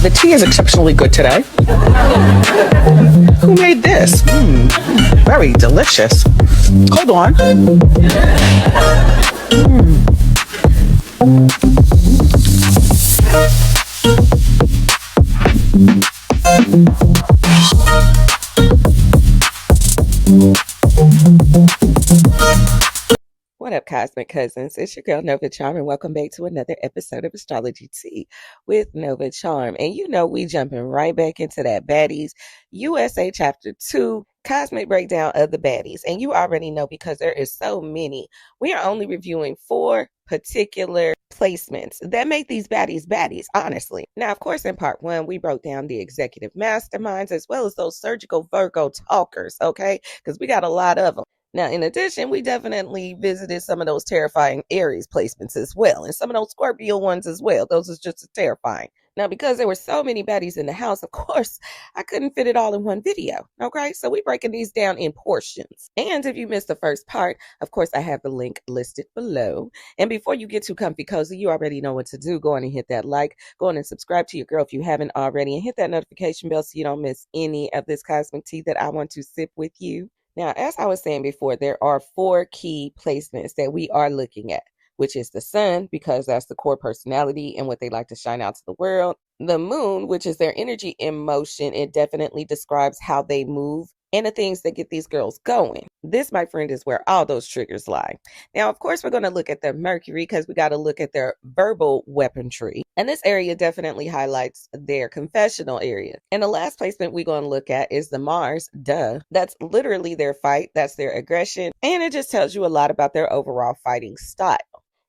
The tea is exceptionally good today. Who made this? Very delicious. Hold on. What up, Cosmic Cousins? It's your girl, Nova Charm, and welcome back to another episode of Astrology Tea with Nova Charm. And you know we jumping right back into that Baddies USA Chapter 2 Cosmic Breakdown of the Baddies. And you already know because there is so many. We are only reviewing 4 particular placements that make these baddies, honestly. Now, of course, in part 1, we broke down the executive masterminds as well as those surgical Virgo talkers, okay? Because we got a lot of them. Now, in addition, we definitely visited some of those terrifying Aries placements as well, and some of those Scorpio ones as well. Those are just as terrifying. Now, because there were so many baddies in the house, of course, I couldn't fit it all in one video, okay? So we're breaking these down in portions. And if you missed the first part, of course, I have the link listed below. And before you get too comfy cozy, you already know what to do. Go on and hit that like. Go on and subscribe to your girl if you haven't already. And hit that notification bell so you don't miss any of this cosmic tea that I want to sip with you. Now, as I was saying before, there are 4 key placements that we are looking at, which is the sun, because that's the core personality and what they like to shine out to the world. The moon, which is their energy in motion. It definitely describes how they move and the things that get these girls going. This, my friend, is where all those triggers lie. Now, of course, we're going to look at the Mercury because we got to look at their verbal weaponry. And this area definitely highlights their confessional area. And the last placement we're going to look at is the Mars. Duh. That's literally their fight. That's their aggression. And it just tells you a lot about their overall fighting style.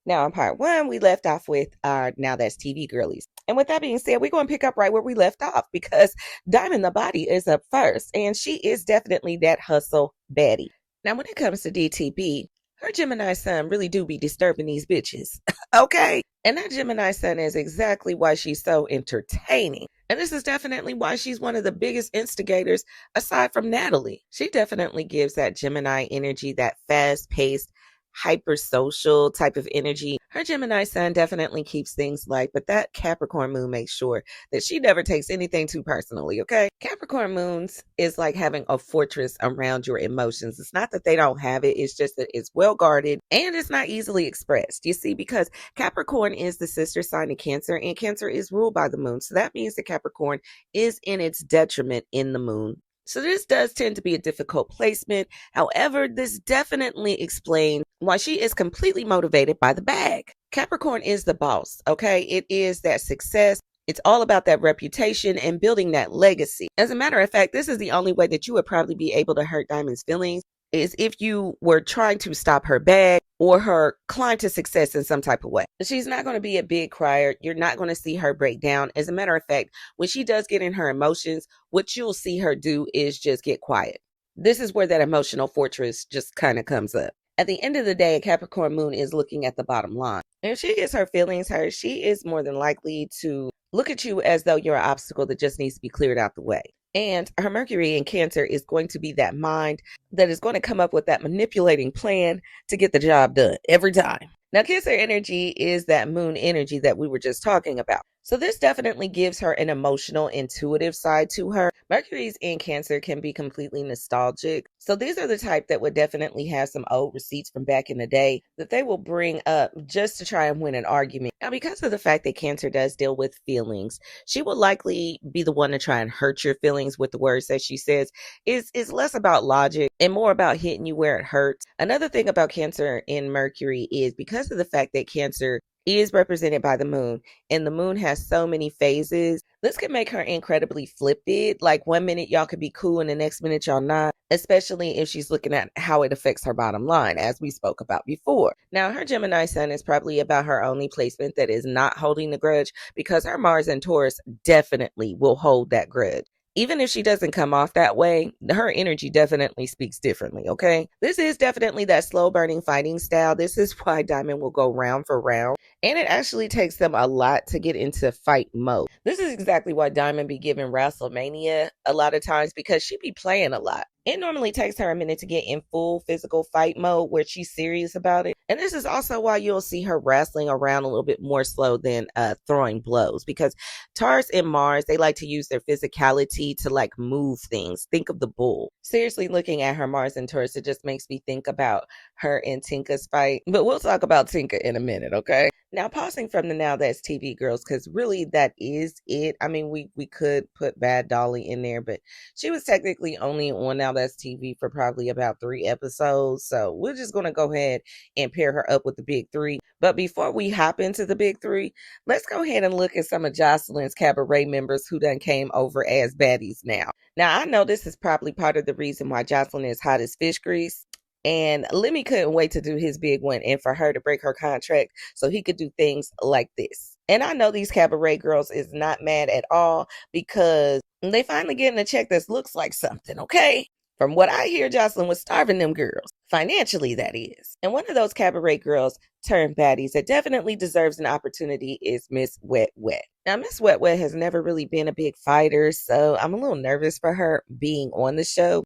Now, in part 1, we left off with our Now That's TV girlies. And with that being said, we're going to pick up right where we left off because Diamond the Baddie is up first. And she is definitely that hustle baddie. Now, when it comes to DTB, her Gemini sun really do be disturbing these bitches. Okay? And that Gemini sun is exactly why she's so entertaining. And this is definitely why she's one of the biggest instigators aside from Natalie. She definitely gives that Gemini energy, that fast-paced, hyper social type of energy. Her Gemini sun definitely keeps things light, but that Capricorn moon makes sure that she never takes anything too personally, okay? Capricorn moons is like having a fortress around your emotions. It's not that they don't have it, it's just that it's well guarded and it's not easily expressed. You see, because Capricorn is the sister sign of Cancer, and Cancer is ruled by the moon. So that means that Capricorn is in its detriment in the moon. So this does tend to be a difficult placement. However, this definitely explains why she is completely motivated by the bag. Capricorn is the boss, okay? It is that success. It's all about that reputation and building that legacy. As a matter of fact, this is the only way that you would probably be able to hurt Diamond's feelings is if you were trying to stop her bag or her climb to success in some type of way. She's not going to be a big crier. You're not going to see her break down. As a matter of fact, when she does get in her emotions, what you'll see her do is just get quiet. This is where that emotional fortress just kind of comes up. At the end of the day, a Capricorn moon is looking at the bottom line. And if she gets her feelings hurt, she is more than likely to look at you as though you're an obstacle that just needs to be cleared out the way. And her Mercury in Cancer is going to be that mind that is going to come up with that manipulating plan to get the job done every time. Now, Cancer energy is that moon energy that we were just talking about. So this definitely gives her an emotional, intuitive side to her. Mercury's in Cancer can be completely nostalgic. So these are the type that would definitely have some old receipts from back in the day that they will bring up just to try and win an argument. Now, because of the fact that Cancer does deal with feelings, she will likely be the one to try and hurt your feelings with the words that she says. Is less about logic and more about hitting you where it hurts. Another thing about Cancer in Mercury is because of the fact that Cancer is represented by the moon, and the moon has so many phases. This can make her incredibly flippant. Like 1 minute y'all could be cool and the next minute y'all not, especially if she's looking at how it affects her bottom line, as we spoke about before. Now, her Gemini sun is probably about her only placement that is not holding the grudge, because her Mars and Taurus definitely will hold that grudge. Even if she doesn't come off that way, her energy definitely speaks differently, okay? This is definitely that slow burning fighting style. This is why Diamond will go round for round. And it actually takes them a lot to get into fight mode. This is exactly why Diamond be giving WrestleMania a lot of times, because she be playing a lot. It normally takes her a minute to get in full physical fight mode where she's serious about it. And this is also why you'll see her wrestling around a little bit more slow than throwing blows, because Taurus and Mars, they like to use their physicality to like move things. Think of the bull. Seriously, looking at her Mars and Taurus, it just makes me think about her and Tinka's fight. But we'll talk about Tinka in a minute, okay? Now, pausing from the Now That's TV girls, because really that is it. I mean, we could put Bad Dolly in there, but she was technically only on Now That's TV for probably about 3 episodes. So we're just going to go ahead and pair her up with the big 3. But before we hop into the big 3, let's go ahead and look at some of Joseline's Cabaret members who done came over as baddies now. Now, I know this is probably part of the reason why Joseline is hot as fish grease. And Lemmy couldn't wait to do his big one and for her to break her contract so he could do things like this. And I know these Cabaret girls is not mad at all because they finally getting a check that looks like something, okay? From what I hear, Joseline was starving them girls. Financially, that is. And one of those Cabaret girls turned baddies that definitely deserves an opportunity is Miss Wet Wet. Now, Miss Wet Wet has never really been a big fighter, so I'm a little nervous for her being on the show.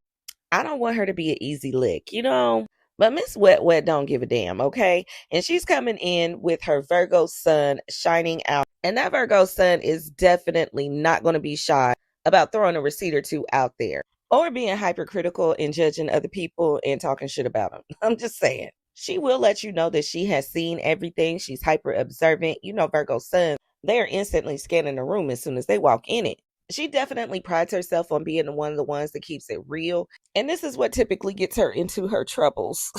I don't want her to be an easy lick, you know? But Miss Wet Wet don't give a damn, okay? And she's coming in with her Virgo sun shining out. And that Virgo sun is definitely not going to be shy about throwing a receipt or two out there. Or being hypercritical and judging other people and talking shit about them. I'm just saying. She will let you know that she has seen everything. She's hyper observant. You know, Virgo sun, they are instantly scanning the room as soon as they walk in it. She definitely prides herself on being one of the ones that keeps it real. And this is what typically gets her into her troubles.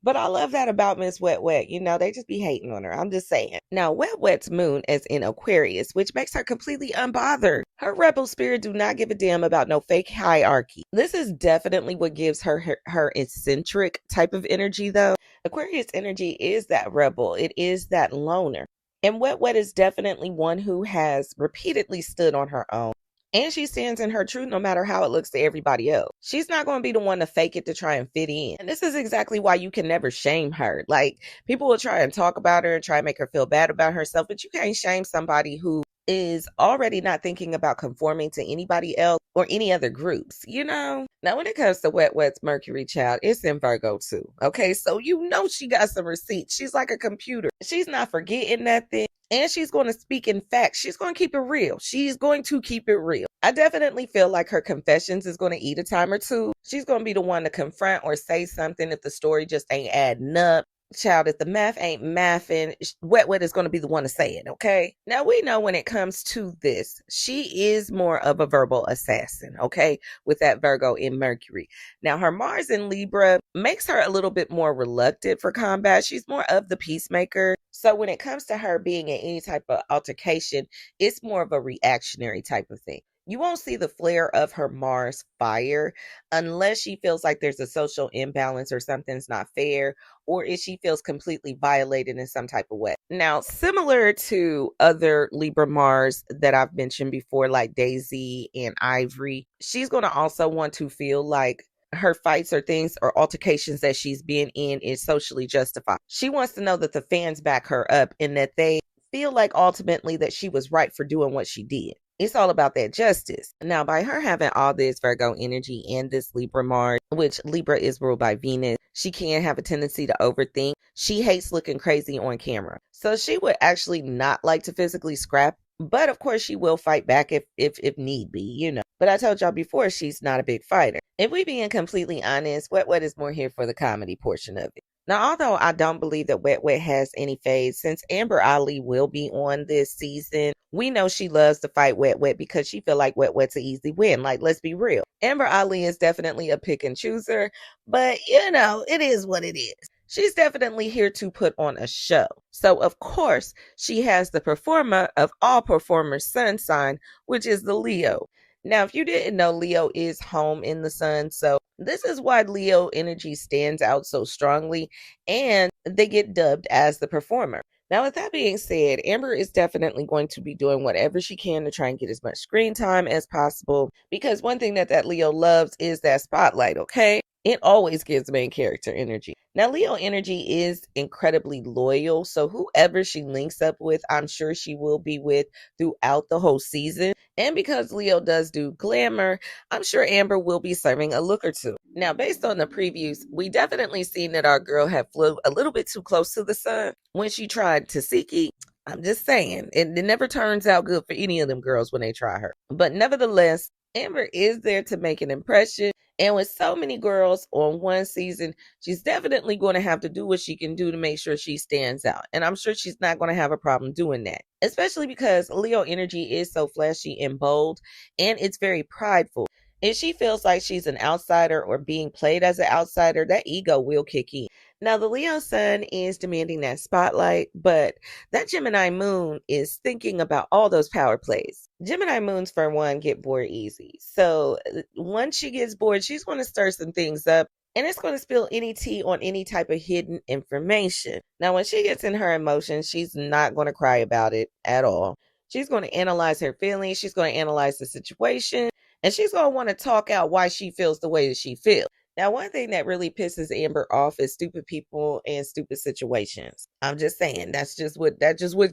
But I love that about Miss Wet Wet. You know, they just be hating on her. I'm just saying. Now, Wet Wet's moon is in Aquarius, which makes her completely unbothered. Her rebel spirit do not give a damn about no fake hierarchy. This is definitely what gives her eccentric type of energy, though. Aquarius energy is that rebel. It is that loner. And Wet Wet is definitely one who has repeatedly stood on her own. And she stands in her truth no matter how it looks to everybody else. She's not going to be the one to fake it to try and fit in. And this is exactly why you can never shame her. Like, people will try and talk about her and try and make her feel bad about herself, but you can't shame somebody who is already not thinking about conforming to anybody else or any other groups, you know? Now, when it comes to Wet Wet's Mercury child, it's in Virgo too, okay? So you know she got some receipts. She's like a computer. She's not forgetting nothing. And she's going to speak in facts. She's going to keep it real. She's going to keep it real. I definitely feel like her confessions is going to eat a time or two. She's going to be the one to confront or say something if the story just ain't adding up. Child, if the math ain't mathing, Wet Wet is going to be the one to say it, okay? Now, we know when it comes to this, she is more of a verbal assassin, okay? With that Virgo in Mercury. Now, her Mars in Libra makes her a little bit more reluctant for combat. She's more of the peacemaker. So when it comes to her being in any type of altercation, it's more of a reactionary type of thing. You won't see the flare of her Mars fire unless she feels like there's a social imbalance or something's not fair, or if she feels completely violated in some type of way. Now, similar to other Libra Mars that I've mentioned before, like Daisy and Ivory, she's going to also want to feel like her fights or things or altercations that she's been in is socially justified. She wants to know that the fans back her up and that they feel like ultimately that she was right for doing what she did. It's all about that justice. Now, by her having all this Virgo energy and this Libra Mars, which Libra is ruled by Venus, she can have a tendency to overthink. She hates looking crazy on camera. So she would actually not like to physically scrap, but of course she will fight back if need be, you know. But I told y'all before, she's not a big fighter. If we being completely honest, Wet Wet is more here for the comedy portion of it. Now, although I don't believe that Wet Wet has any fade, since Amber Ali will be on this season, we know she loves to fight Wet Wet because she feel like Wet Wet's an easy win. Like, let's be real. Amber Ali is definitely a pick and chooser, but you know, it is what it is. She's definitely here to put on a show. So, of course, she has the performer of all performers' sun sign, which is the Leo. Now, if you didn't know, Leo is home in the sun. So this is why Leo energy stands out so strongly and they get dubbed as the performer. Now, with that being said, Amber is definitely going to be doing whatever she can to try and get as much screen time as possible, because one thing that Leo loves is that spotlight, okay? It always gives main character energy. Now, Leo energy is incredibly loyal. So whoever she links up with, I'm sure she will be with throughout the whole season. And because Leo does do glamour, I'm sure Amber will be serving a look or two. Now, based on the previews, we definitely seen that our girl had flew a little bit too close to the sun when she tried Tasiki. I'm just saying, it never turns out good for any of them girls when they try her. But nevertheless, Amber is there to make an impression. And with so many girls on one season, she's definitely going to have to do what she can do to make sure she stands out. And I'm sure she's not going to have a problem doing that, especially because Leo energy is so flashy and bold, and it's very prideful. If she feels like she's an outsider or being played as an outsider, that ego will kick in. Now, the Leo sun is demanding that spotlight, but that Gemini moon is thinking about all those power plays. Gemini moons, for one, get bored easy. So once she gets bored, she's going to stir some things up, and it's going to spill any tea on any type of hidden information. Now, when she gets in her emotions, she's not going to cry about it at all. She's going to analyze her feelings. She's going to analyze the situation, and she's going to want to talk out why she feels the way that she feels. Now, one thing that really pisses Amber off is stupid people and stupid situations. I'm just saying, that's just what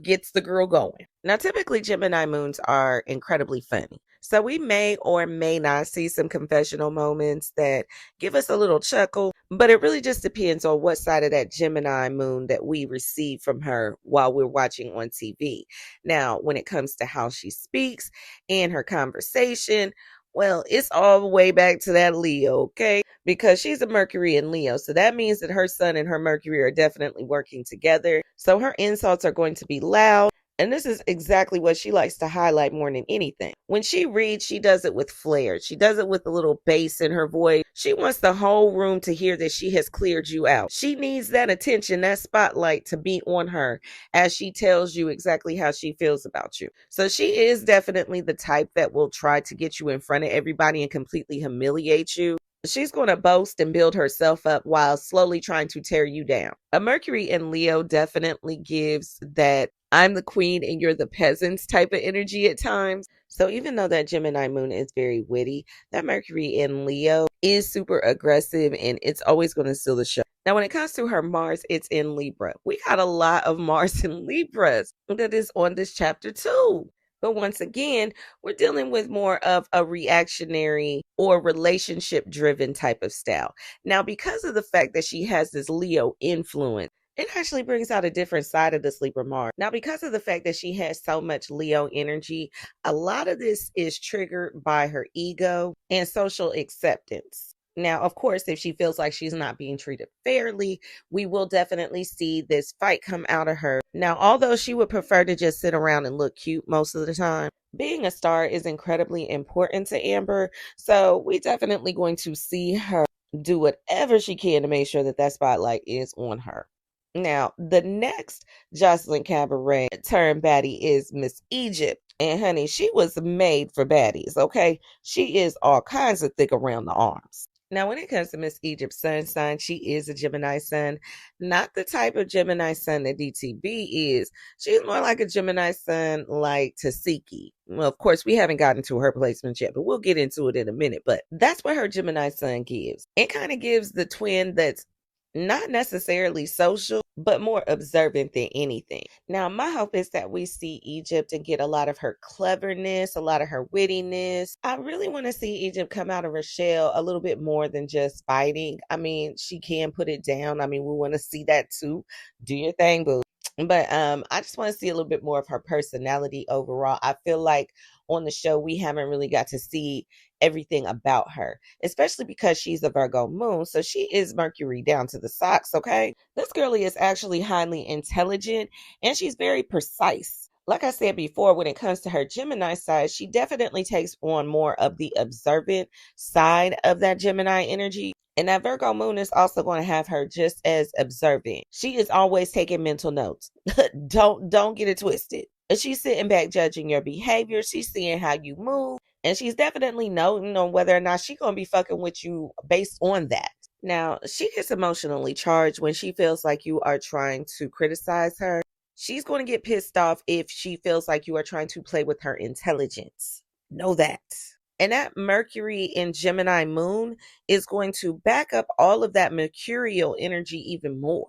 gets the girl going. Now, typically Gemini moons are incredibly funny. So we may or may not see some confessional moments that give us a little chuckle, but it really just depends on what side of that Gemini moon that we receive from her while we're watching on TV. Now, when it comes to how she speaks and her conversation, well, it's all the way back to that Leo, okay? Because she's a Mercury in Leo. So that means that her sun and her Mercury are definitely working together. So her insults are going to be loud. And this is exactly what she likes to highlight more than anything. When she reads, she does it with flair. She does it with a little bass in her voice. She wants the whole room to hear that she has cleared you out. She needs that attention, that spotlight to be on her as she tells you exactly how she feels about you. So she is definitely the type that will try to get you in front of everybody and completely humiliate you. She's going to boast and build herself up while slowly trying to tear you down. A Mercury in Leo definitely gives that I'm the queen and you're the peasants type of energy at times. So even though that Gemini moon is very witty, that Mercury in Leo is super aggressive and it's always going to steal the show. Now, when it comes to her Mars, it's in Libra. We got a lot of Mars in Libras that is on this chapter too. But once again, we're dealing with more of a reactionary or relationship driven type of style. Now, because of the fact that she has this Leo influence, it actually brings out a different side of the sleeper Mars. Now, because of the fact that she has so much Leo energy, a lot of this is triggered by her ego and social acceptance. Now, of course, if she feels like she's not being treated fairly, we will definitely see this fight come out of her. Now, although she would prefer to just sit around and look cute most of the time, being a star is incredibly important to Amber. So we definitely going to see her do whatever she can to make sure that that spotlight is on her. Now, the next Joseline Cabaret turned baddie is Miss Egypt. And honey, she was made for baddies, okay? She is all kinds of thick around the arms. Now, when it comes to Miss Egypt's sun sign, she is a Gemini sun. Not the type of Gemini sun that DTB is. She's more like a Gemini sun like Tasiki. Well, of course, we haven't gotten to her placements yet, but we'll get into it in a minute. But that's what her Gemini sun gives. It kind of gives the twin that's not necessarily social, but more observant than anything. Now, my hope is that we see Egypt and get a lot of her cleverness, a lot of her wittiness. I really want to see Egypt come out of her shell a little bit more than just fighting. I mean, she can put it down. I mean, we want to see that too. Do your thing, boo. But I just want to see a little bit more of her personality overall. I feel like on the show, we haven't really got to see everything about her, especially because she's a Virgo moon. So she is Mercury down to the socks, okay? This girlie is actually highly intelligent and she's very precise. Like I said before, when it comes to her Gemini side, she definitely takes on more of the observant side of that Gemini energy. And that Virgo moon is also going to have her just as observant. She is always taking mental notes. Don't get it twisted. She's sitting back judging your behavior. She's seeing how you move. And she's definitely noting on whether or not she's going to be fucking with you based on that. Now, she gets emotionally charged when she feels like you are trying to criticize her. She's going to get pissed off if she feels like you are trying to play with her intelligence. Know that. And that Mercury and Gemini moon is going to back up all of that mercurial energy even more.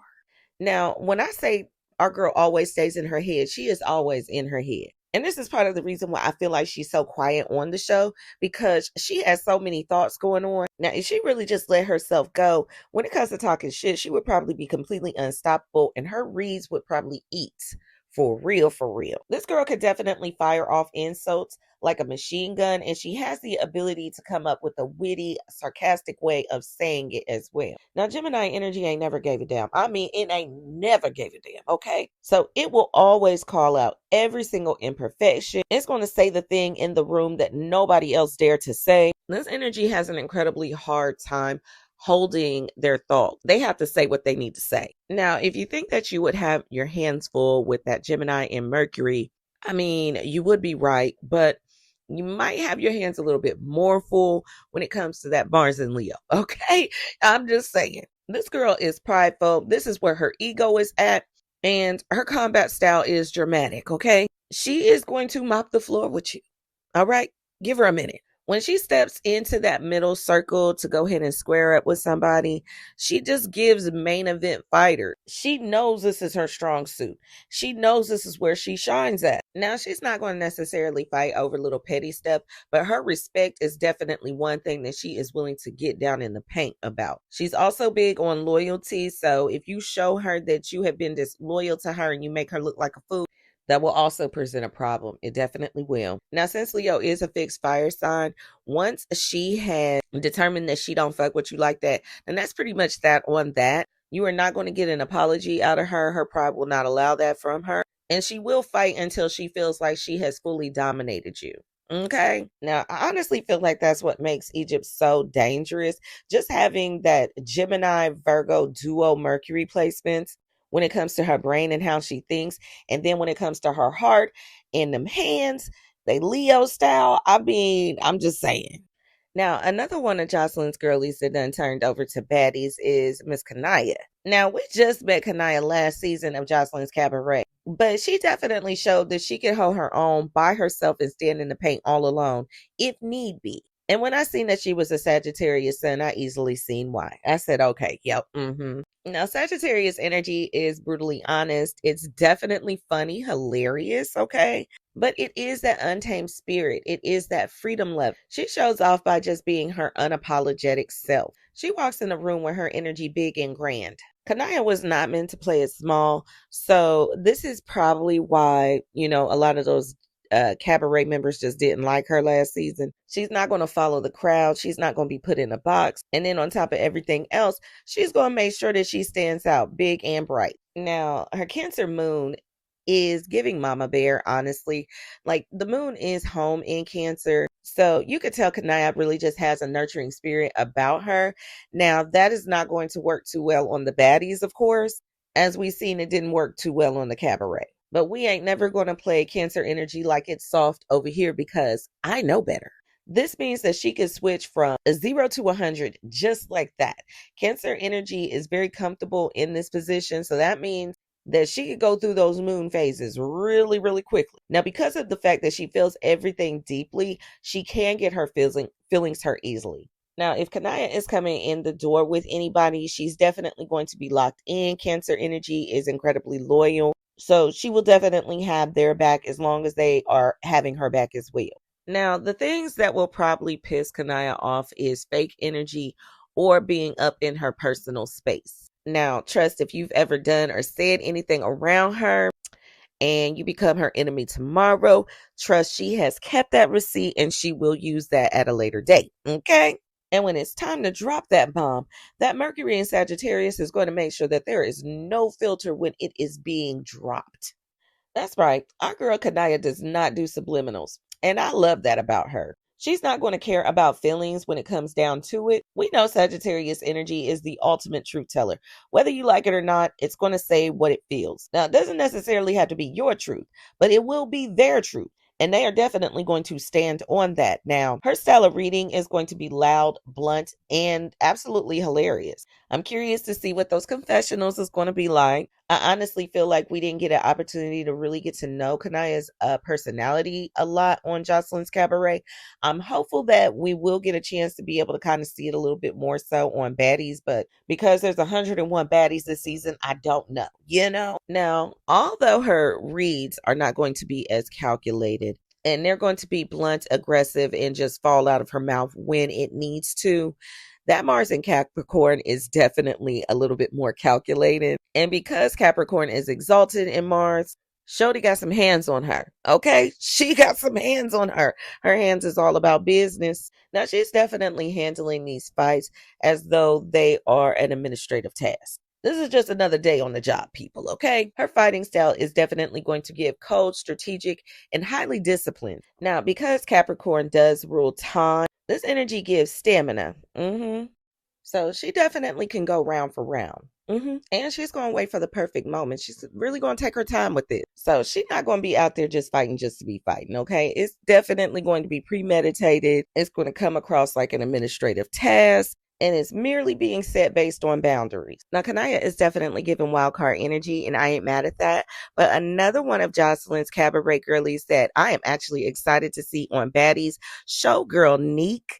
Now, when I say our girl always stays in her head, she is always in her head. And this is part of the reason why I feel like she's so quiet on the show, because she has so many thoughts going on. Now, if she really just let herself go, when it comes to talking shit, she would probably be completely unstoppable and her reads would probably eat for real, for real. This girl could definitely fire off insults like a machine gun, and she has the ability to come up with a witty, sarcastic way of saying it as well. Now, Gemini energy ain't never gave a damn. I mean, it ain't never gave a damn, okay? So it will always call out every single imperfection. It's going to say the thing in the room that nobody else dared to say. This energy has an incredibly hard time holding their thought. They have to say what they need to say. Now, if you think that you would have your hands full with that Gemini and Mercury, I mean, you would be right, but you might have your hands a little bit more full when it comes to that Mars and Leo. Okay. I'm just saying, this girl is prideful. This is where her ego is at. And her combat style is dramatic. Okay. She is going to mop the floor with you. All right. Give her a minute. When she steps into that middle circle to go ahead and square up with somebody, she just gives main event fighter. She knows this is her strong suit. She knows this is where she shines at. Now, she's not going to necessarily fight over little petty stuff, but her respect is definitely one thing that she is willing to get down in the paint about. She's also big on loyalty. So if you show her that you have been disloyal to her and you make her look like a fool, that will also present a problem. It definitely will. Now, since Leo is a fixed fire sign, once she has determined that she don't fuck with you like that, then that's pretty much that on that. You are not going to get an apology out of her. Her pride will not allow that from her. And she will fight until she feels like she has fully dominated you. Okay. Now, I honestly feel like that's what makes Egypt so dangerous. Just having that Gemini Virgo duo Mercury placements when it comes to her brain and how she thinks. And then when it comes to her heart and them hands, they Leo style. I mean, I'm just saying. Now, another one of Joseline's girlies that done turned over to baddies is Miss Kanaya. Now, we just met Kanaya last season of Joseline's Cabaret, but she definitely showed that she can hold her own by herself and stand in the paint all alone if need be. And when I seen that she was a Sagittarius sun, I easily seen why. I said, okay, yep, Now, Sagittarius energy is brutally honest. It's definitely funny, hilarious, okay? But it is that untamed spirit. It is that freedom level. She shows off by just being her unapologetic self. She walks in a room with her energy big and grand. Kanaya was not meant to play it small. So this is probably why, a lot of those Cabaret members just didn't like her last season. She's not going to follow the crowd. She's not going to be put in a box. And then on top of everything else, she's going to make sure that she stands out big and bright. Now, her Cancer moon is giving Mama Bear, honestly. Like, the moon is home in Cancer. So you could tell Kanaya really just has a nurturing spirit about her. Now, that is not going to work too well on the baddies, of course. As we've seen, it didn't work too well on the Cabaret. But we ain't never going to play Cancer energy like it's soft over here because I know better. This means that she can switch from a 0 to 100 just like that. Cancer energy is very comfortable in this position. So that means that she could go through those moon phases really, really quickly. Now, because of the fact that she feels everything deeply, she can get her feelings hurt easily. Now, if Kanaya is coming in the door with anybody, she's definitely going to be locked in. Cancer energy is incredibly loyal. So she will definitely have their back as long as they are having her back as well. Now, the things that will probably piss Kanaya off is fake energy or being up in her personal space. Now, trust, if you've ever done or said anything around her and you become her enemy tomorrow, trust, she has kept that receipt and she will use that at a later date. Okay? And when it's time to drop that bomb, that Mercury in Sagittarius is going to make sure that there is no filter when it is being dropped. That's right. Our girl Kanaya does not do subliminals. And I love that about her. She's not going to care about feelings when it comes down to it. We know Sagittarius energy is the ultimate truth teller. Whether you like it or not, it's going to say what it feels. Now, it doesn't necessarily have to be your truth, but it will be their truth. And they are definitely going to stand on that. Now, her style of reading is going to be loud, blunt, and absolutely hilarious. I'm curious to see what those confessionals is going to be like. I honestly feel like we didn't get an opportunity to really get to know Kanaya's personality a lot on Joseline's Cabaret. I'm hopeful that we will get a chance to be able to kind of see it a little bit more so on Baddies, but because there's 101 Baddies this season, I don't know, you know? Now, although her reads are not going to be as calculated, and they're going to be blunt, aggressive, and just fall out of her mouth when it needs to, that Mars in Capricorn is definitely a little bit more calculated. And because Capricorn is exalted in Mars, Shodi got some hands on her. Okay? She got some hands on her. Her hands is all about business. Now, she's definitely handling these fights as though they are an administrative task. This is just another day on the job, people, okay? Her fighting style is definitely going to give cold, strategic, and highly disciplined. Now, because Capricorn does rule time, this energy gives stamina. So she definitely can go round for round. And she's going to wait for the perfect moment. She's really going to take her time with it. So she's not going to be out there just fighting just to be fighting, okay? It's definitely going to be premeditated. It's going to come across like an administrative task. And it's merely being set based on boundaries. Now, Kanaya is definitely giving wild card energy, and I ain't mad at that. But another one of Joseline's Cabaret girlies that I am actually excited to see on Baddies, showgirl Neek.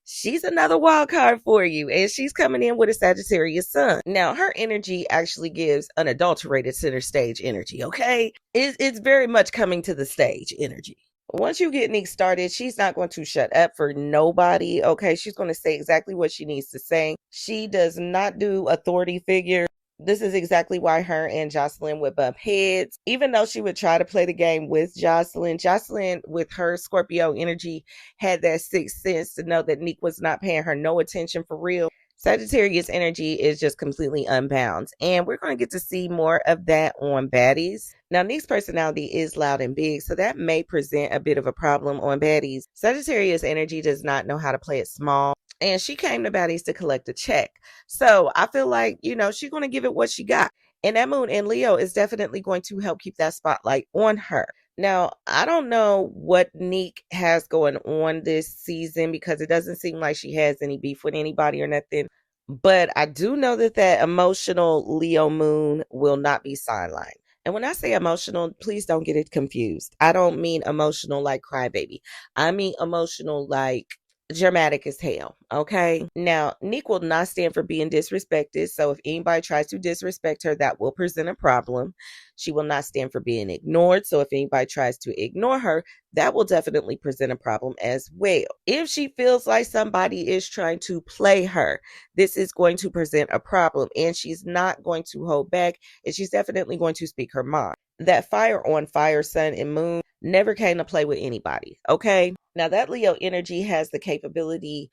She's another wild card for you, and she's coming in with a Sagittarius sun. Now, her energy actually gives unadulterated center stage energy, okay? It's very much coming to the stage energy. Once you get Neek started, she's not going to shut up for nobody, okay? She's going to say exactly what she needs to say. She does not do authority figure. This is exactly why her and Joseline would bump heads. Even though she would try to play the game with Joseline with her Scorpio energy had that sixth sense to know that Neek was not paying her no attention for real. Sagittarius energy is just completely unbound. And we're going to get to see more of that on Baddies. Now, Neek's personality is loud and big, so that may present a bit of a problem on Baddies. Sagittarius energy does not know how to play it small. And she came to Baddies to collect a check. So I feel like, she's going to give it what she got. And that moon in Leo is definitely going to help keep that spotlight on her. Now, I don't know what Neek has going on this season because it doesn't seem like she has any beef with anybody or nothing. But I do know that emotional Leo moon will not be sidelined. And when I say emotional, please don't get it confused. I don't mean emotional like crybaby. I mean emotional like dramatic as hell. Okay. Now, Neek will not stand for being disrespected. So if anybody tries to disrespect her, that will present a problem. She will not stand for being ignored. So if anybody tries to ignore her, that will definitely present a problem as well. If she feels like somebody is trying to play her, this is going to present a problem, and she's not going to hold back, and she's definitely going to speak her mind. That fire on fire, sun and moon never came to play with anybody. Okay. Now that Leo energy has the capability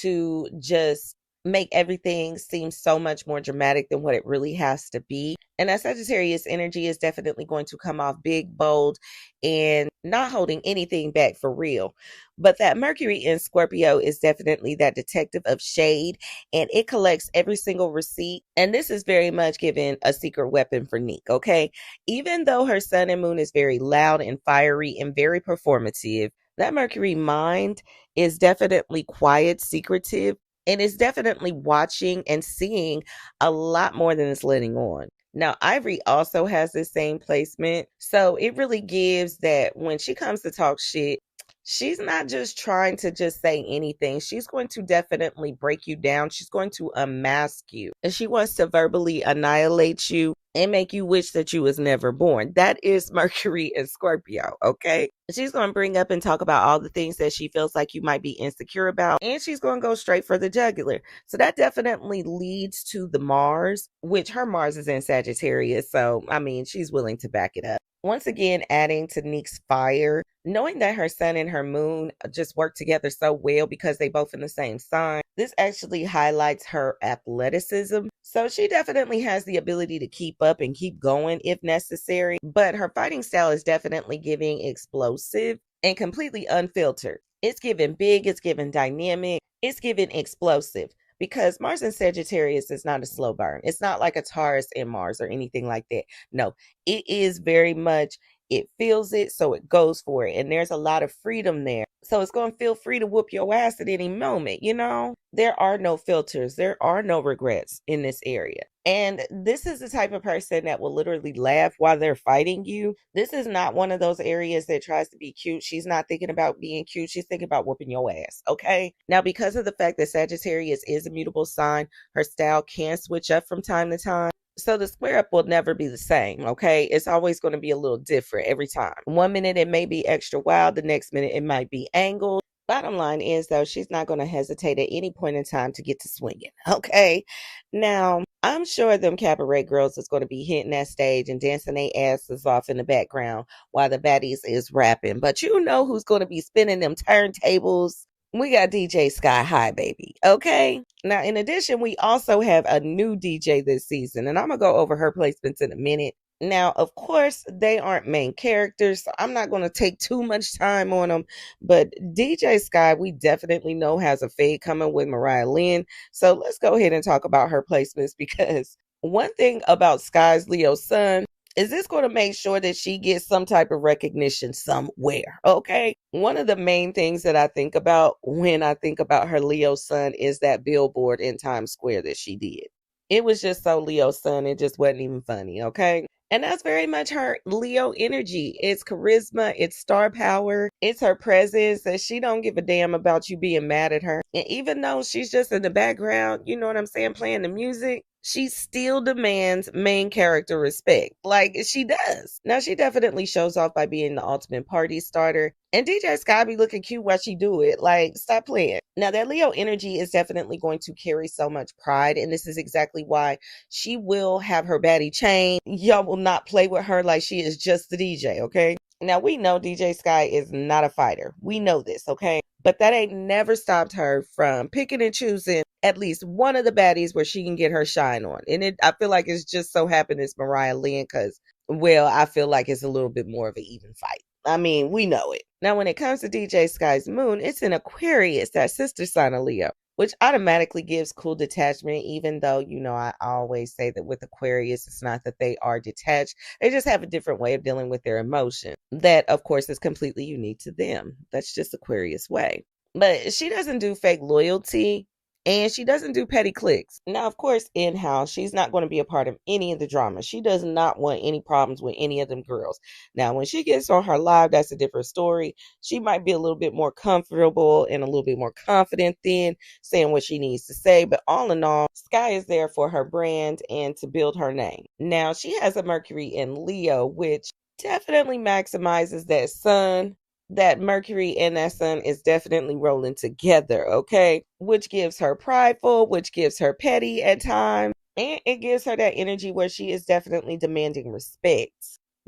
to just make everything seem so much more dramatic than what it really has to be. And that Sagittarius energy is definitely going to come off big, bold, and not holding anything back for real. But that Mercury in Scorpio is definitely that detective of shade, and it collects every single receipt. And this is very much given a secret weapon for Neek, okay? Even though her sun and moon is very loud and fiery and very performative, that Mercury mind is definitely quiet, secretive, and is definitely watching and seeing a lot more than it's letting on. Now, Ivory also has the same placement. So it really gives that when she comes to talk shit, she's not just trying to just say anything. She's going to definitely break you down. She's going to unmask you. And she wants to verbally annihilate you and make you wish that you was never born. That is Mercury in Scorpio, okay? She's going to bring up and talk about all the things that she feels like you might be insecure about, and she's going to go straight for the jugular. So that definitely leads to the Mars, which her Mars is in Sagittarius. So, I mean, she's willing to back it up. Once again, adding to Neek's fire, knowing that her sun and her moon just work together so well because they both in the same sign, this actually highlights her athleticism. So she definitely has the ability to keep up and keep going if necessary, but her fighting style is definitely giving explosive and completely unfiltered. It's giving big, it's giving dynamic, it's giving explosive. Because Mars in Sagittarius is not a slow burn. It's not like a Taurus in Mars or anything like that. No, it is very much it feels it, so it goes for it. And there's a lot of freedom there. So it's going to feel free to whoop your ass at any moment, you know? There are no filters, there are no regrets in this area. And this is the type of person that will literally laugh while they're fighting you. This is not one of those areas that tries to be cute. She's not thinking about being cute. She's thinking about whooping your ass, okay? Now, because of the fact that Sagittarius is a mutable sign, her style can switch up from time to time. So the square up will never be the same, okay? It's always going to be a little different every time. One minute it may be extra wild, the next minute it might be angled. Bottom line is, though, she's not going to hesitate at any point in time to get to swinging, okay? Now, I'm sure them Cabaret girls is going to be hitting that stage and dancing their asses off in the background while the Baddies is rapping. But you know who's going to be spinning them turntables? We got DJ Sky High, baby. Okay. Now, in addition, we also have a new DJ this season, and I'm going to go over her placements in a minute. Now, of course, they aren't main characters, so I'm not going to take too much time on them. But DJ Sky, we definitely know, has a fade coming with Mariah Lynn. So let's go ahead and talk about her placements, because one thing about Sky's Leo sun is this going to make sure that she gets some type of recognition somewhere, okay? One of the main things that I think about when I think about her Leo sun is that billboard in Times Square that she did. It was just so Leo sun, it just wasn't even funny, okay? And that's very much her Leo energy. It's charisma, it's star power, it's her presence, that she don't give a damn about you being mad at her. And even though she's just in the background, you know what I'm saying, playing the music, she still demands main character respect, like she does. Now, she definitely shows off by being the ultimate party starter. And DJ Sky be looking cute while she do it. Like, stop playing. Now, that Leo energy is definitely going to carry so much pride. And this is exactly why she will have her baddie chain. Y'all will not play with her like she is just the DJ, okay? Now, we know DJ Sky is not a fighter. We know this, okay? But that ain't never stopped her from picking and choosing at least one of the baddies where she can get her shine on. And I feel like it's just so happened it's Mariah Lynn because, well, I feel like it's a little bit more of an even fight. I mean, we know it. Now, when it comes to DJ Sky's moon, it's in Aquarius, that sister sign of Leo, which automatically gives cool detachment, even though, you know, I always say that with Aquarius, it's not that they are detached. They just have a different way of dealing with their emotion. That, of course, is completely unique to them. That's just Aquarius way. But she doesn't do fake loyalty. And she doesn't do petty cliques. Now, of course, in-house, she's not going to be a part of any of the drama. She does not want any problems with any of them girls. Now, when she gets on her live, that's a different story. She might be a little bit more comfortable and a little bit more confident then, saying what she needs to say. But all in all, Sky is there for her brand and to build her name. Now, she has a Mercury in Leo, which definitely maximizes that sun. That Mercury and that sun is definitely rolling together, okay? Which gives her prideful, which gives her petty at times, and it gives her that energy where she is definitely demanding respect.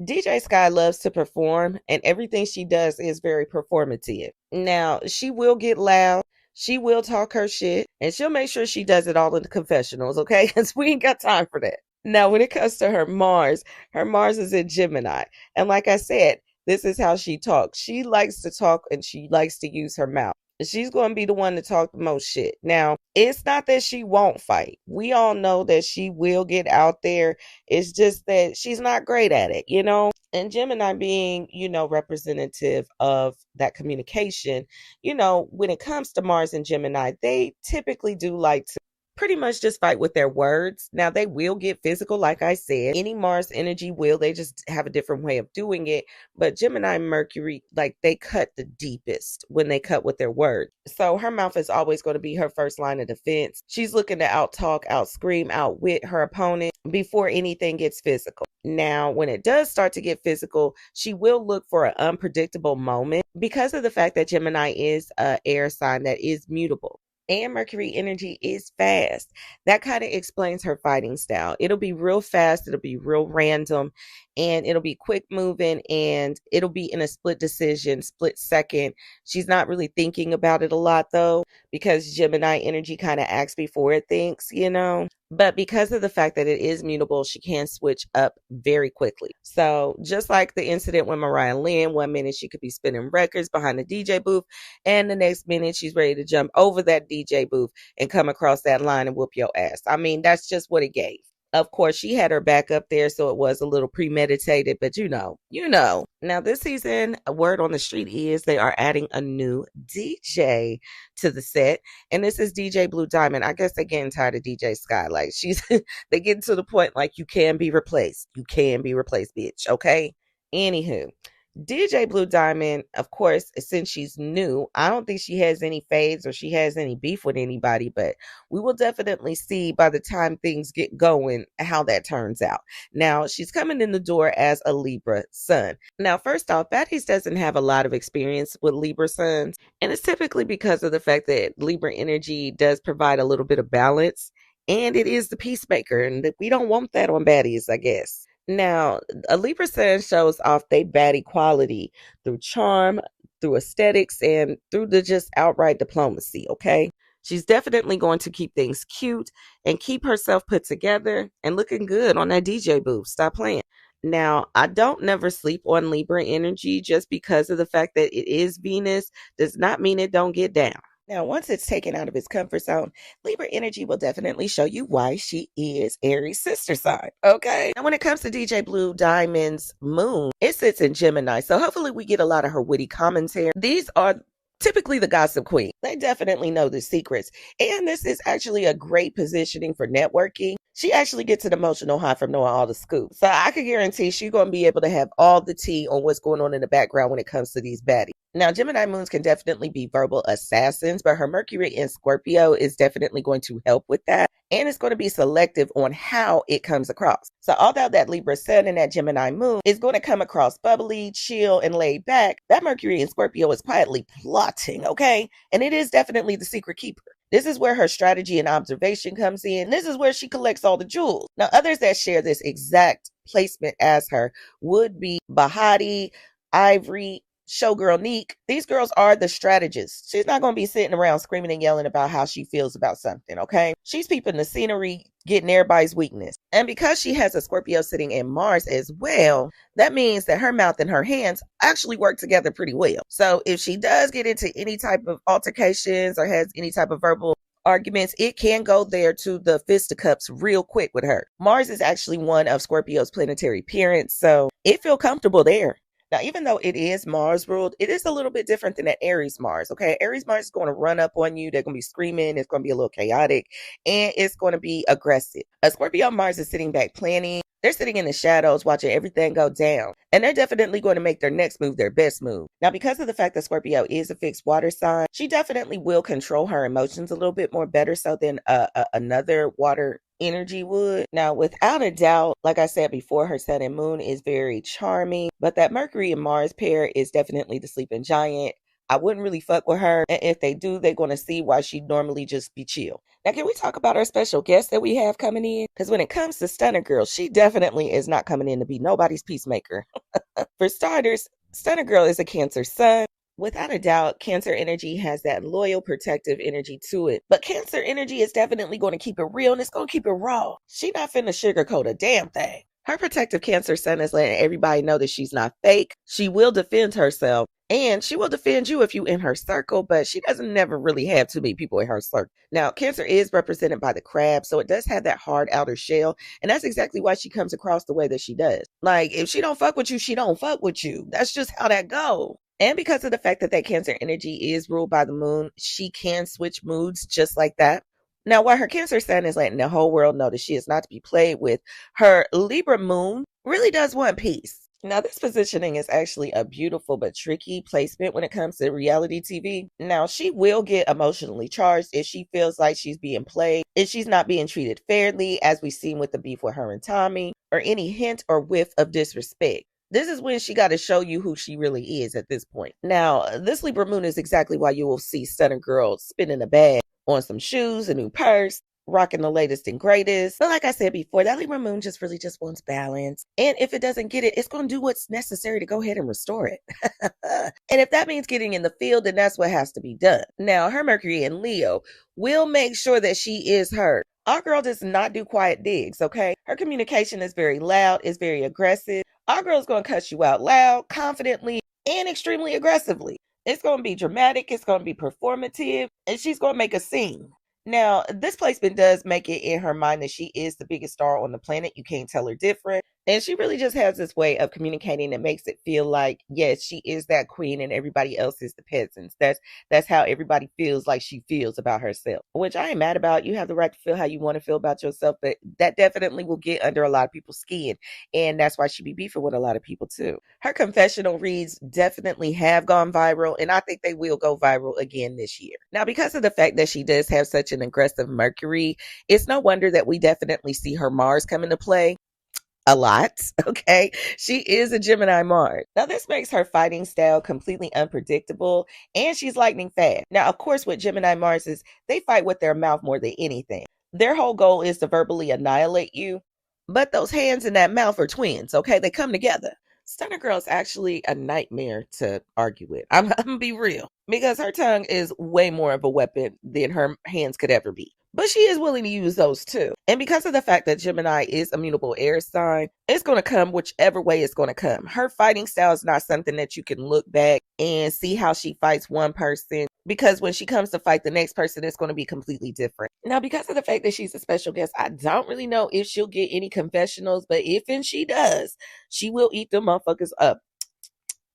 DJ Sky loves to perform, and everything she does is very performative. Now, she will get loud, she will talk her shit, and she'll make sure she does it all in the confessionals, okay? Because we ain't got time for that. Now, when it comes to her Mars is in Gemini. And like I said, this is how she talks. She likes to talk and she likes to use her mouth. She's going to be the one to talk the most shit. Now, it's not that she won't fight. We all know that she will get out there. It's just that she's not great at it, you know? And Gemini being, you know, representative of that communication, you know, when it comes to Mars and Gemini, they typically do like to pretty much just fight with their words. Now, they will get physical, like I said. Any Mars energy will. They just have a different way of doing it. But Gemini and Mercury, like, they cut the deepest when they cut with their words. So her mouth is always going to be her first line of defense. She's looking to out-talk, out-scream, outwit her opponent before anything gets physical. Now, when it does start to get physical, she will look for an unpredictable moment because of the fact that Gemini is an air sign that is mutable. And Mercury energy is fast. That kind of explains her fighting style. It'll be real fast. It'll be real random. And it'll be quick moving. And it'll be in a split decision, split second. She's not really thinking about it a lot, though, because Gemini energy kind of acts before it thinks, you know. But because of the fact that it is mutable, she can switch up very quickly. So just like the incident with Mariah Lynn, one minute she could be spinning records behind the DJ booth, and the next minute she's ready to jump over that DJ booth and come across that line and whoop your ass. I mean, that's just what it gave. Of course, she had her back up there, so it was a little premeditated, but you know. Now, this season, a word on the street is they are adding a new DJ to the set, and this is DJ Blue Diamond. I guess they're getting tired of DJ Skylight. They getting to the point like you can be replaced. You can be replaced, bitch. Okay. Anywho, DJ Blue Diamond, of course, since she's new, I don't think she has any fades or she has any beef with anybody, but we will definitely see by the time things get going how that turns out. Now, she's coming in the door as a Libra sun. Now, first off, Baddies doesn't have a lot of experience with Libra suns, and it's typically because of the fact that Libra energy does provide a little bit of balance, and it is the peacemaker, and we don't want that on Baddies, I guess. Now, a Libra sun shows off their baddie quality through charm, through aesthetics, and through the just outright diplomacy, okay? She's definitely going to keep things cute and keep herself put together and looking good on that DJ booth. Stop playing. Now, I don't never sleep on Libra energy just because of the fact that it is Venus does not mean it don't get down. Now, once it's taken out of its comfort zone, Libra energy will definitely show you why she is Aries' sister sign. Okay. Now, when it comes to DJ Blue Diamond's moon, it sits in Gemini. So hopefully we get a lot of her witty commentary. These are typically the gossip queen. They definitely know the secrets. And this is actually a great positioning for networking. She actually gets an emotional high from knowing all the scoops. So I can guarantee she's going to be able to have all the tea on what's going on in the background when it comes to these baddies. Now, Gemini moons can definitely be verbal assassins, but her Mercury in Scorpio is definitely going to help with that. And it's going to be selective on how it comes across. So although that Libra sun and that Gemini moon is going to come across bubbly, chill, and laid back, that Mercury in Scorpio is quietly plotting, okay? And it is definitely the secret keeper. This is where her strategy and observation comes in. This is where she collects all the jewels. Now, others that share this exact placement as her would be Baddie, Ivory, Showgirl Neek. These girls are the strategists. She's not going to be sitting around screaming and yelling about how she feels about something, okay? She's peeping the scenery, getting everybody's weakness. And because she has a Scorpio sitting in Mars as well, that means that her mouth and her hands actually work together pretty well. So if she does get into any type of altercations or has any type of verbal arguments, it can go there to the fisticuffs real quick with her. Mars is actually one of Scorpio's planetary parents, so it feels comfortable there. Now, even though it is Mars ruled, it is a little bit different than an Aries Mars, okay? Aries Mars is going to run up on you. They're going to be screaming. It's going to be a little chaotic, and it's going to be aggressive. A Scorpio Mars is sitting back planning. They're sitting in the shadows watching everything go down, and they're definitely going to make their next move their best move. Now, because of the fact that Scorpio is a fixed water sign, she definitely will control her emotions a little bit more better so than another water energy would. Now, without a doubt, like I said before, her sun and moon is very charming, but that Mercury and Mars pair is definitely the sleeping giant. I wouldn't really fuck with her, and if they do, they're going to see why she'd normally just be chill. Now, can we talk about our special guest that we have coming in? Because when it comes to Stunner Girl, she definitely is not coming in to be nobody's peacemaker. For starters, Stunner Girl is a Cancer sun. Without a doubt, Cancer energy has that loyal, protective energy to it. But Cancer energy is definitely going to keep it real and it's going to keep it raw. She not finna sugarcoat a damn thing. Her protective Cancer sun is letting everybody know that she's not fake. She will defend herself. And she will defend you if you in her circle, but she doesn't never really have too many people in her circle. Now, Cancer is represented by the crab, so it does have that hard outer shell. And that's exactly why she comes across the way that she does. Like, if she don't fuck with you, she don't fuck with you. That's just how that goes. And because of the fact that Cancer energy is ruled by the moon, she can switch moods just like that. Now, while her Cancer sun is letting the whole world know that she is not to be played with, her Libra moon really does want peace. Now, this positioning is actually a beautiful but tricky placement when it comes to reality TV. Now, she will get emotionally charged if she feels like she's being played, if she's not being treated fairly, as we've seen with the beef with her and Tommy, or any hint or whiff of disrespect. This is when she got to show you who she really is at this point. Now, this Libra moon is exactly why you will see Stunner Girl spinning a bag on some shoes, a new purse, rocking the latest and greatest. But like I said before, that Libra moon just really just wants balance. And if it doesn't get it, it's going to do what's necessary to go ahead and restore it. And if that means getting in the field, then that's what has to be done. Now, her Mercury in Leo will make sure that she is heard. Our girl does not do quiet digs, okay? Her communication is very loud, is very aggressive. Our girl's going to cuss you out loud, confidently, and extremely aggressively. It's going to be dramatic, it's going to be performative, and she's going to make a scene. Now, this placement does make it in her mind that she is the biggest star on the planet. You can't tell her different. And she really just has this way of communicating that makes it feel like, yes, she is that queen and everybody else is the peasants. That's how everybody feels like she feels about herself, which I ain't mad about. You have the right to feel how you want to feel about yourself, but that definitely will get under a lot of people's skin. And that's why she be beefing with a lot of people too. Her confessional reads definitely have gone viral, and I think they will go viral again this year. Now, because of the fact that she does have such an aggressive Mercury, it's no wonder that we definitely see her Mars come into play a lot. Okay. She is a Gemini Mars. Now, this makes her fighting style completely unpredictable, and she's lightning fast. Now, of course, with Gemini Mars is they fight with their mouth more than anything. Their whole goal is to verbally annihilate you, but those hands and that mouth are twins. Okay. They come together. Stunner Girl is actually a nightmare to argue with. I'm gonna be real, because her tongue is way more of a weapon than her hands could ever be. But she is willing to use those too. And because of the fact that Gemini is a mutable air sign, it's going to come whichever way it's going to come. Her fighting style is not something that you can look back and see how she fights one person, because when she comes to fight the next person, it's going to be completely different. Now, because of the fact that she's a special guest, I don't really know if she'll get any confessionals, but if and she does, she will eat them motherfuckers up.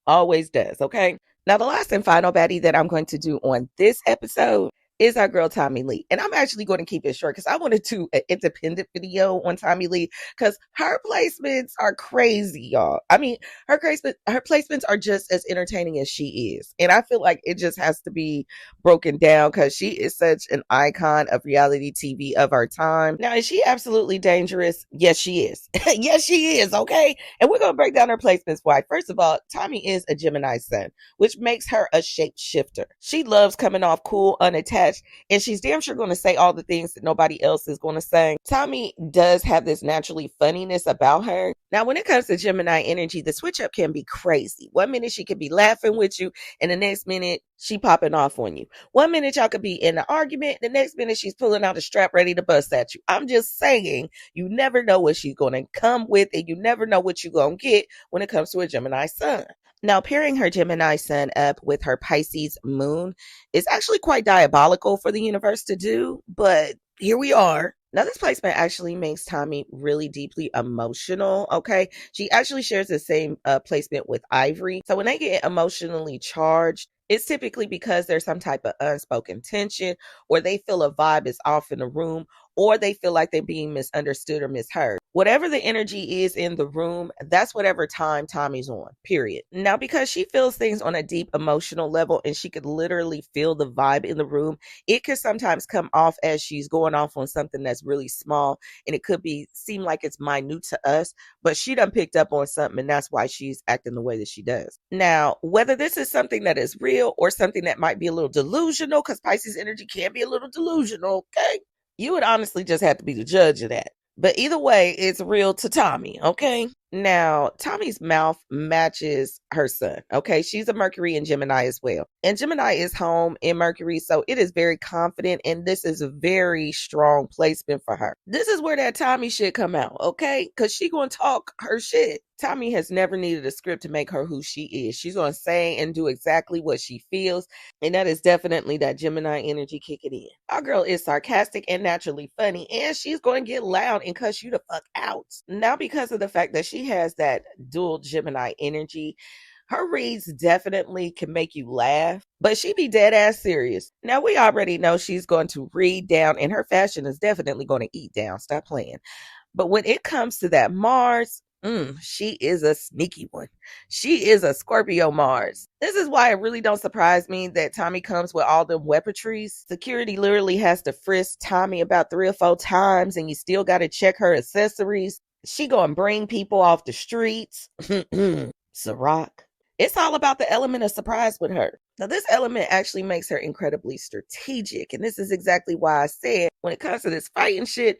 Always does, okay? Now, the last and final baddie that I'm going to do on this episode is our girl Tommy Lee. And I'm actually going to keep it short because I want to do an independent video on Tommy Lee, because her placements are crazy, y'all. I mean, her placements are just as entertaining as she is. And I feel like it just has to be broken down because she is such an icon of reality TV of our time. Now, is she absolutely dangerous? Yes, she is. Yes, she is, okay? And we're going to break down her placements. Why? First of all, Tommy is a Gemini sun, which makes her a shapeshifter. She loves coming off cool, unattached, and she's damn sure going to say all the things that nobody else is going to say. Tommy does have this naturally funniness about her. Now, when it comes to Gemini energy, the switch up can be crazy. One minute she could be laughing with you, and the next minute she popping off on you. One minute y'all could be in an argument, the next minute she's pulling out a strap ready to bust at you. I'm just saying, you never know what she's going to come with, and you never know what you're going to get when it comes to a Gemini sun. Now, pairing her Gemini sun up with her Pisces moon is actually quite diabolical for the universe to do, but here we are. Now, this placement actually makes Tommy really deeply emotional, okay? She actually shares the same placement with Ivory. So when they get emotionally charged, it's typically because there's some type of unspoken tension, or they feel a vibe is off in the room, or they feel like they're being misunderstood or misheard. Whatever the energy is in the room, that's whatever time Tommy's on, period. Now, because she feels things on a deep emotional level and she could literally feel the vibe in the room, it could sometimes come off as she's going off on something that's really small, and it could seem like it's minute to us, but she done picked up on something, and that's why she's acting the way that she does. Now, whether this is something that is real or something that might be a little delusional, because Pisces energy can be a little delusional, okay? You would honestly just have to be the judge of that. But either way, it's real to Tommy, okay? Now, Tommy's mouth matches her sun, okay? She's a Mercury and Gemini as well. And Gemini is home in Mercury, so it is very confident, and this is a very strong placement for her. This is where that Tommy shit come out, okay? Because she gonna talk her shit. Tommy has never needed a script to make her who she is. She's gonna say and do exactly what she feels, and that is definitely that Gemini energy kicking in. Our girl is sarcastic and naturally funny, and she's going to get loud and cuss you the fuck out. Now, because of the fact that she has that dual Gemini energy, her reads definitely can make you laugh, but she be dead ass serious. Now, we already know she's going to read down, and her fashion is definitely going to eat down. Stop playing. But when it comes to that Mars, she is a sneaky one. She is a Scorpio Mars. This is why it really don't surprise me that Tommy comes with all them weaponries. Security literally has to frisk Tommy about 3 or 4 times, and you still got to check her accessories. She gonna bring people off the streets. Ciroc. It's all about the element of surprise with her. Now, this element actually makes her incredibly strategic. And this is exactly why I said when it comes to this fighting shit,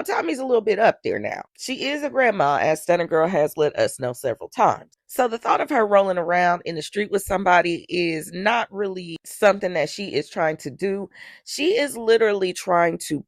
Tommy's a little bit up there now. She is a grandma, as Stunner Girl has let us know several times. So the thought of her rolling around in the street with somebody is not really something that she is trying to do. She is literally trying to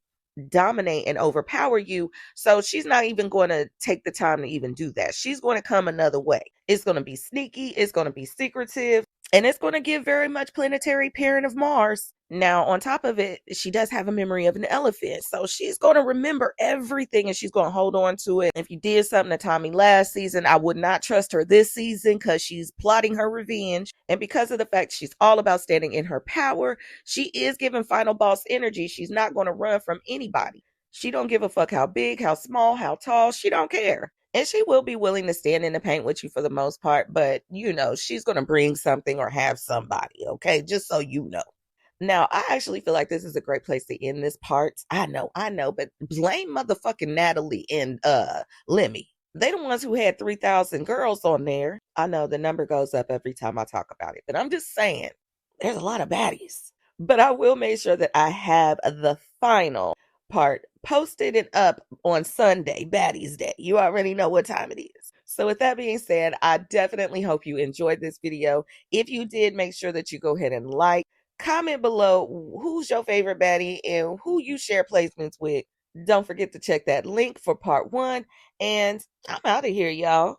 dominate and overpower you. So she's not even going to take the time to even do that. She's going to come another way. It's going to be sneaky. It's going to be secretive. And it's going to give very much planetary parent of Mars. Now, on top of it, she does have a memory of an elephant. So she's going to remember everything and she's going to hold on to it. If you did something to Tommy last season, I would not trust her this season because she's plotting her revenge. And because of the fact she's all about standing in her power, she is giving final boss energy. She's not going to run from anybody. She don't give a fuck how big, how small, how tall. She don't care. And she will be willing to stand in the paint with you for the most part. But, she's going to bring something or have somebody, okay? Just so you know. Now, I actually feel like this is a great place to end this part. I know, but blame motherfucking Natalie and Lemmy. They the ones who had 3,000 girls on there. I know the number goes up every time I talk about it, but I'm just saying, there's a lot of baddies. But I will make sure that I have the final part posted and up on Sunday, Baddies Day. You already know what time it is. So with that being said, I definitely hope you enjoyed this video. If you did, make sure that you go ahead and like, comment below who's your favorite baddie and who you share placements with. Don't forget to check that link for part 1. And I'm out of here, y'all.